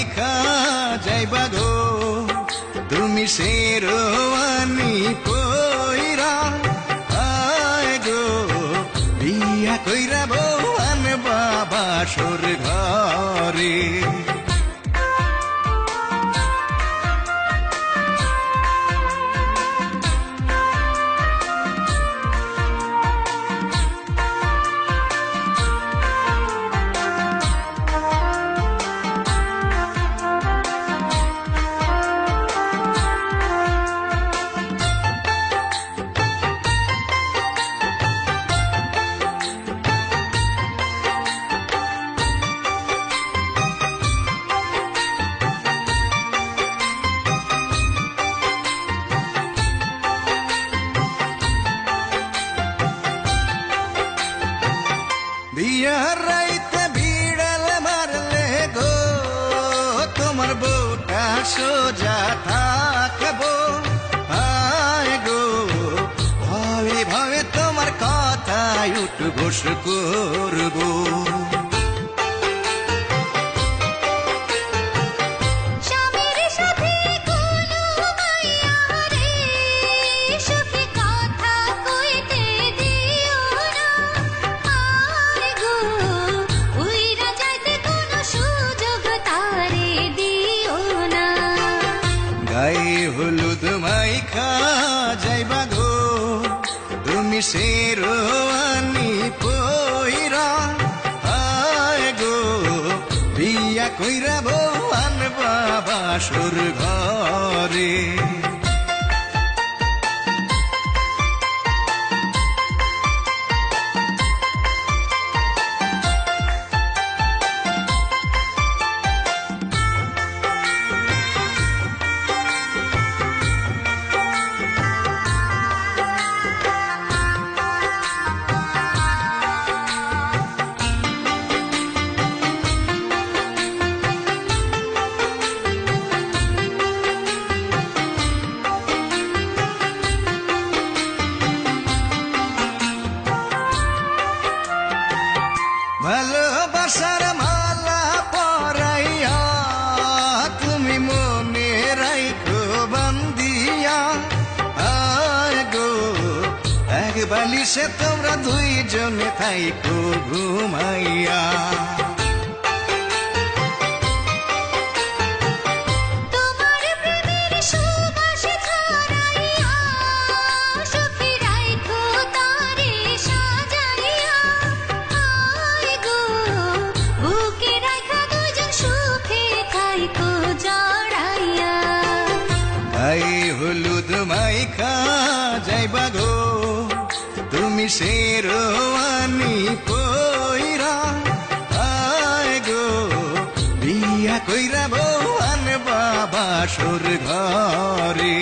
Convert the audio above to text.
মাইখা যাইবা গো তুমি শেরওয়ানি পইরা আয় গো বিয়া কইরা বউ আনবা বাসর ঘরে বিয়ার রাইতে বিড়াল মারলে গো তোমার বউটা সোজা থাকবো আয় গো ভাবে ভাবে তোমার কথায় উঠ বস করবো গায়ে হলুদ মাইখা যাইবা গো তুমি শেরওয়ানি পইরা আয় গো বিয়া কইরা বউ আনবা বাসর ঘরে ভালোবাসার মালা পরাইয়া তুমি মনে রাইখো বান্দিয়া আয় গো এক বালিশে তোমরা দুইজনে থাইকো ঘুমাইয়া গায়ে হলুদ মাইখা যাইবা গো তুমি শেরওয়ানি পইরা আয় গো বিয়া কইরা বউ আনবা বাসর ঘরে